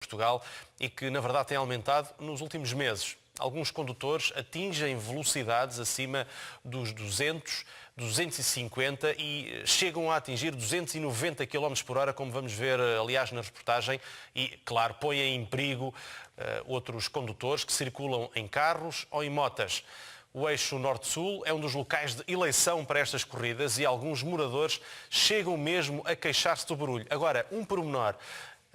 Portugal e que, na verdade, tem aumentado nos últimos meses. Alguns condutores atingem velocidades acima dos 200, 250 e chegam a atingir 290 km por hora, como vamos ver, aliás, na reportagem, e, claro, põem em perigo outros condutores que circulam em carros ou em motas. O eixo Norte-Sul é um dos locais de eleição para estas corridas e alguns moradores chegam mesmo a queixar-se do barulho. Agora, um pormenor.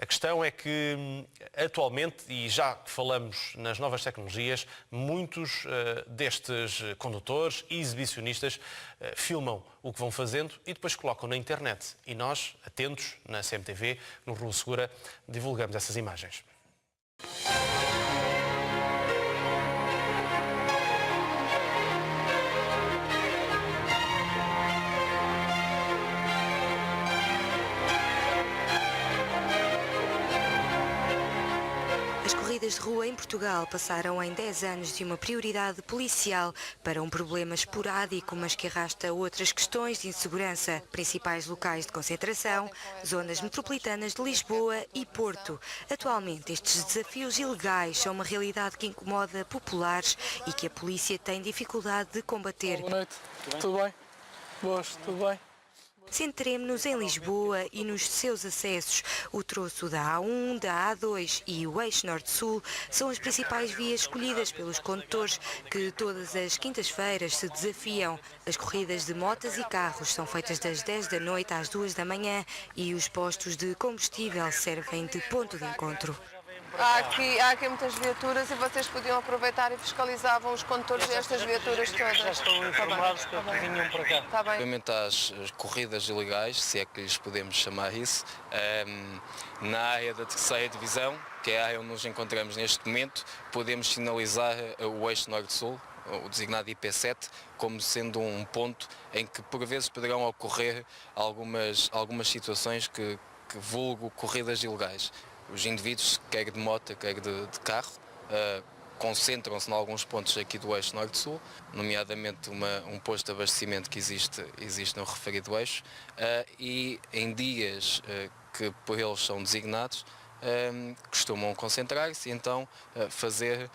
A questão é que, atualmente, e já falamos nas novas tecnologias, muitos destes condutores e exibicionistas filmam o que vão fazendo e depois colocam na internet. E nós, atentos, na CMTV, no Rua Segura, divulgamos essas imagens. As corridas de rua em Portugal passaram em 10 anos de uma prioridade policial para um problema esporádico, mas que arrasta outras questões de insegurança, principais locais de concentração, zonas metropolitanas de Lisboa e Porto. Atualmente, estes desafios ilegais são uma realidade que incomoda populares e que a polícia tem dificuldade de combater. Boa noite, tudo bem? Boas, tudo bem? Centremo-nos em Lisboa e nos seus acessos. O troço da A1, da A2 e o eixo Norte-Sul são as principais vias escolhidas pelos condutores que todas as quintas-feiras se desafiam. As corridas de motas e carros são feitas das 10 da noite às 2 da manhã e os postos de combustível servem de ponto de encontro. Há aqui muitas viaturas e vocês podiam aproveitar e fiscalizavam os condutores destas viaturas todas. Já estão informados que vinham para cá. Está bem. Relativamente às corridas ilegais, se é que lhes podemos chamar isso, na área da terceira divisão, que é a área onde nos encontramos neste momento, podemos sinalizar o eixo Norte-Sul, o designado IP7, como sendo um ponto em que por vezes poderão ocorrer algumas situações que vulgo corridas ilegais. Os indivíduos, quer de moto, quer de carro, concentram-se em alguns pontos aqui do eixo Norte-Sul, nomeadamente um posto de abastecimento que existe no referido eixo, e em dias que por eles são designados, costumam concentrar-se e então fazer,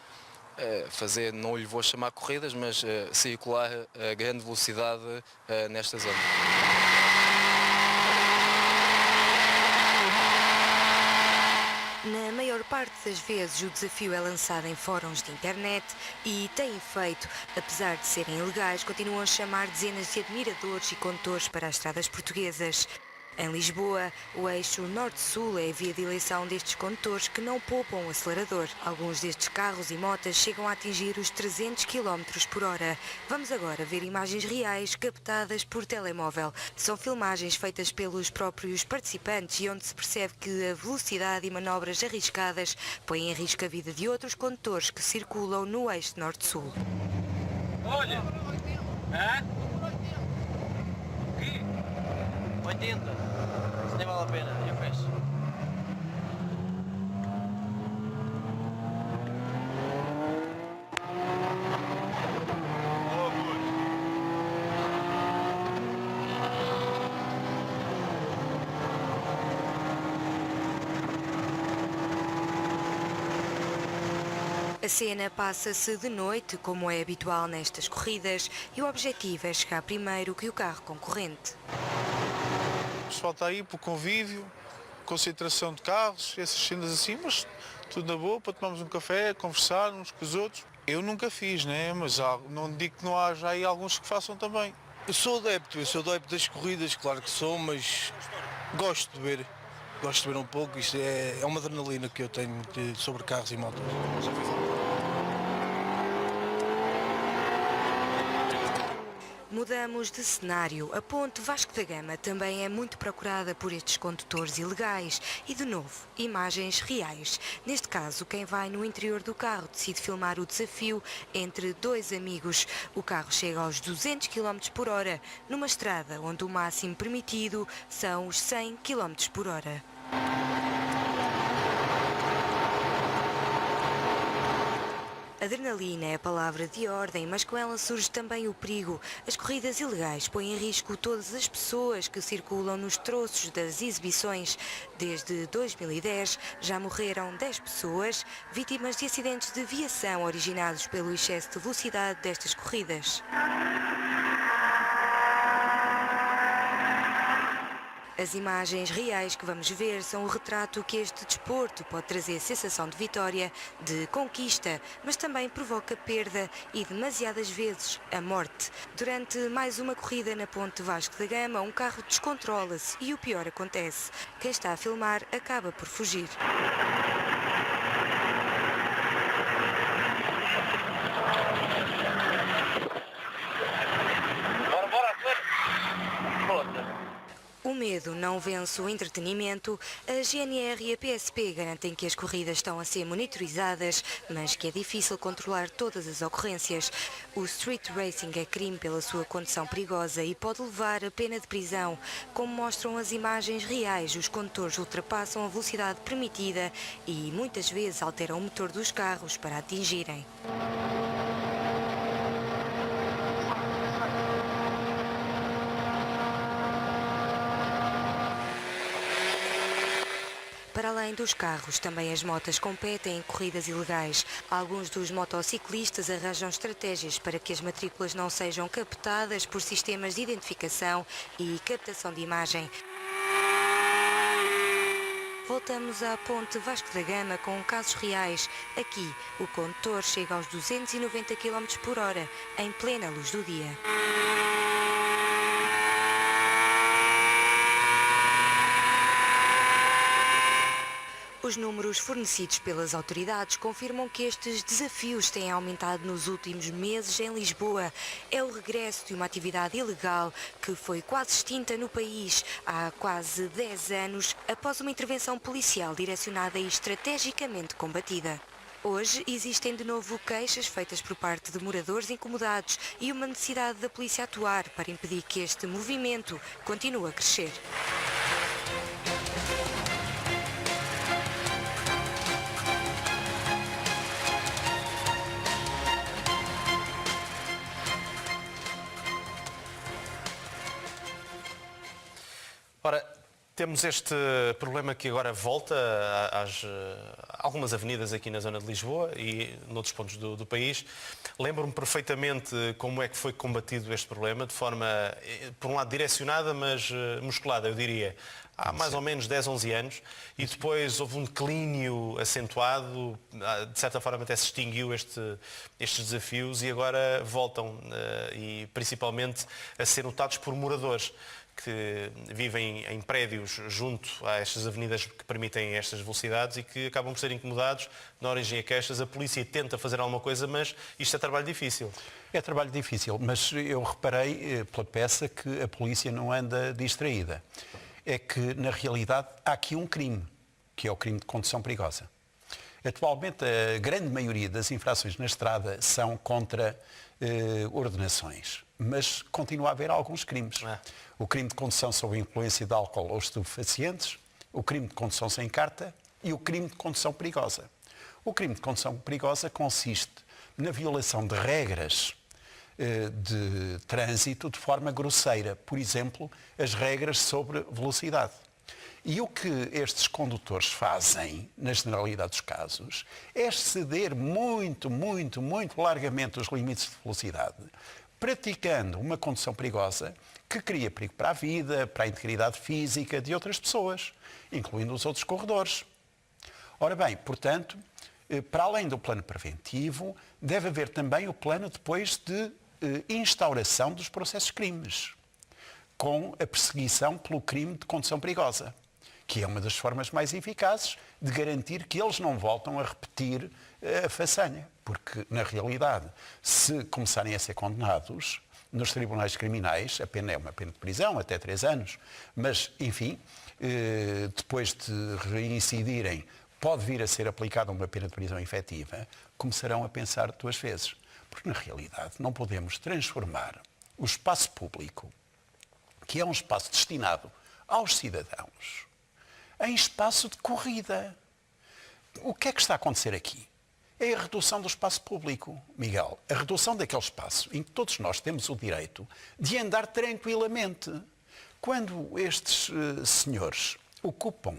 não lhe vou chamar corridas, mas circular a grande velocidade nesta zona. Na maior parte das vezes o desafio é lançado em fóruns de internet e tem efeito. Apesar de serem ilegais, continuam a chamar dezenas de admiradores e condutores para as estradas portuguesas. Em Lisboa, o eixo Norte-Sul é a via de eleição destes condutores que não poupam o acelerador. Alguns destes carros e motas chegam a atingir os 300 km por hora. Vamos agora ver imagens reais captadas por telemóvel. São filmagens feitas pelos próprios participantes e onde se percebe que a velocidade e manobras arriscadas põem em risco a vida de outros condutores que circulam no eixo Norte-Sul. Olha! Hã? O quê? 80. Isso nem vale a pena, eu peço. A cena passa-se de noite, como é habitual nestas corridas, e o objetivo é chegar primeiro que o carro concorrente. O pessoal está aí para o convívio, concentração de carros, essas cenas assim, mas tudo na boa, para tomarmos um café, conversar uns com os outros. Eu nunca fiz, né? Mas não digo que não haja aí alguns que façam também. Eu sou adepto das corridas, claro que sou, mas gosto de ver um pouco, isto é uma adrenalina que eu tenho sobre carros e motos. Mudamos de cenário. A ponte Vasco da Gama também é muito procurada por estes condutores ilegais e, de novo, imagens reais. Neste caso, quem vai no interior do carro decide filmar o desafio entre dois amigos. O carro chega aos 200 km por hora, numa estrada onde o máximo permitido são os 100 km por hora. Adrenalina é a palavra de ordem, mas com ela surge também o perigo. As corridas ilegais põem em risco todas as pessoas que circulam nos troços das exibições. Desde 2010 já morreram 10 pessoas, vítimas de acidentes de viação originados pelo excesso de velocidade destas corridas. As imagens reais que vamos ver são o retrato que este desporto pode trazer sensação de vitória, de conquista, mas também provoca perda e, demasiadas vezes, a morte. Durante mais uma corrida na Ponte Vasco da Gama, um carro descontrola-se e o pior acontece. Quem está a filmar acaba por fugir. O medo não vence o entretenimento. A GNR e a PSP garantem que as corridas estão a ser monitorizadas, mas que é difícil controlar todas as ocorrências. O street racing é crime pela sua condução perigosa e pode levar a pena de prisão. Como mostram as imagens reais, os condutores ultrapassam a velocidade permitida e muitas vezes alteram o motor dos carros para atingirem. Para além dos carros, também as motas competem em corridas ilegais. Alguns dos motociclistas arranjam estratégias para que as matrículas não sejam captadas por sistemas de identificação e captação de imagem. Voltamos à Ponte Vasco da Gama com casos reais. Aqui, o condutor chega aos 290 km por hora, em plena luz do dia. Os números fornecidos pelas autoridades confirmam que estes desafios têm aumentado nos últimos meses em Lisboa. É o regresso de uma atividade ilegal que foi quase extinta no país há quase 10 anos, após uma intervenção policial direcionada e estrategicamente combatida. Hoje existem de novo queixas feitas por parte de moradores incomodados e uma necessidade da polícia atuar para impedir que este movimento continue a crescer. Ora, temos este problema que agora volta às algumas avenidas aqui na zona de Lisboa e noutros pontos do país. Lembro-me perfeitamente como é que foi combatido este problema, de forma, por um lado, direcionada, mas musculada, eu diria, há mais ou menos 10, 11 anos, e depois houve um declínio acentuado, de certa forma até se extinguiu estes desafios e agora voltam, e principalmente a ser notados por moradores que vivem em prédios junto a estas avenidas que permitem estas velocidades e que acabam por ser incomodados. Na origem a queixas, a polícia tenta fazer alguma coisa, mas isto é trabalho difícil. É trabalho difícil, mas eu reparei pela peça que a polícia não anda distraída. É que, na realidade, há aqui um crime, que é o crime de condução perigosa. Atualmente, a grande maioria das infrações na estrada são contra ordenações, mas continua a haver alguns crimes. O crime de condução sob influência de álcool ou estupefacientes, o crime de condução sem carta e o crime de condução perigosa. O crime de condução perigosa consiste na violação de regras de trânsito de forma grosseira, por exemplo, as regras sobre velocidade. E o que estes condutores fazem, na generalidade dos casos, é exceder muito largamente os limites de velocidade, praticando uma condução perigosa que cria perigo para a vida, para a integridade física de outras pessoas, incluindo os outros corredores. Ora bem, portanto, para além do plano preventivo, deve haver também o plano depois de instauração dos processos crimes, com a perseguição pelo crime de condução perigosa, que é uma das formas mais eficazes de garantir que eles não voltam a repetir a façanha. Porque, na realidade, se começarem a ser condenados nos tribunais criminais, a pena é uma pena de prisão, até 3 anos, mas, enfim, depois de reincidirem, pode vir a ser aplicada uma pena de prisão efetiva, começarão a pensar 2 vezes. Porque, na realidade, não podemos transformar o espaço público, que é um espaço destinado aos cidadãos, em espaço de corrida. O que é que está a acontecer aqui? é a redução do espaço público, Miguel. A redução daquele espaço em que todos nós temos o direito de andar tranquilamente. Quando estes senhores ocupam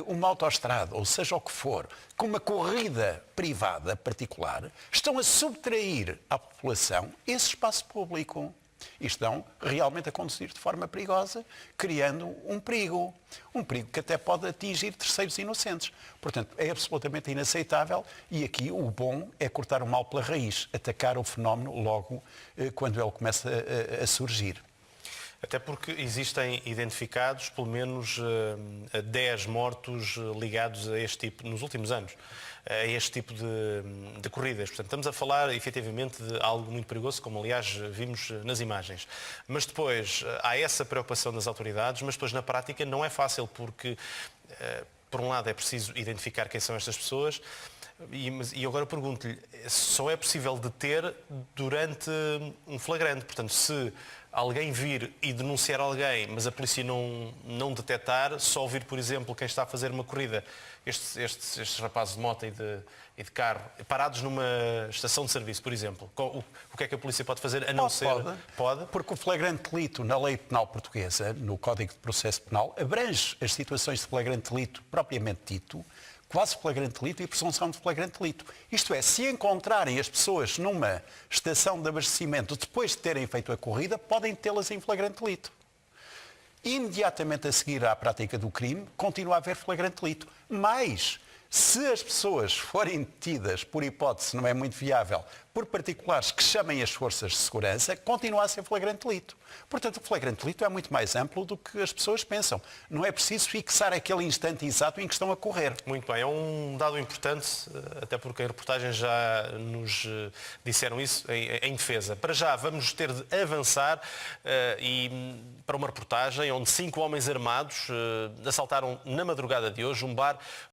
uma autoestrada, ou seja o que for, com uma corrida privada particular, estão a subtrair à população esse espaço público. E estão realmente a conduzir de forma perigosa, criando um perigo que até pode atingir terceiros inocentes. Portanto, é absolutamente inaceitável e aqui o bom é cortar o mal pela raiz, atacar o fenómeno logo quando ele começa a surgir. Até porque existem identificados pelo menos 10 mortos ligados a este tipo, nos últimos anos, a este tipo de corridas. Portanto, estamos a falar efetivamente de algo muito perigoso, como aliás vimos nas imagens. Mas depois há essa preocupação das autoridades, mas depois na prática não é fácil porque, por um lado, é preciso identificar quem são estas pessoas. E agora pergunto-lhe, só é possível deter durante um flagrante? Portanto, se alguém vir e denunciar alguém, mas a polícia não detectar, só ouvir, por exemplo, quem está a fazer uma corrida, estes rapazes de moto e de carro, parados numa estação de serviço, por exemplo, o que é que a polícia pode fazer a não ser... Pode, porque o flagrante delito na lei penal portuguesa, no Código de Processo Penal, abrange as situações de flagrante delito propriamente dito, quase flagrante delito e presunção de flagrante delito. Isto é, se encontrarem as pessoas numa estação de abastecimento depois de terem feito a corrida, podem tê-las em flagrante delito. Imediatamente a seguir à prática do crime, continua a haver flagrante delito. Mas, se as pessoas forem detidas, por hipótese, não é muito viável, por particulares que chamem as forças de segurança, continua a ser flagrante delito. Portanto, o flagrante delito é muito mais amplo do que as pessoas pensam. Não é preciso fixar aquele instante exato em que estão a correr. Muito bem, é um dado importante, até porque em reportagem já nos disseram isso em defesa. Para já vamos ter de avançar para uma reportagem onde 5 homens armados assaltaram na madrugada de hoje um bar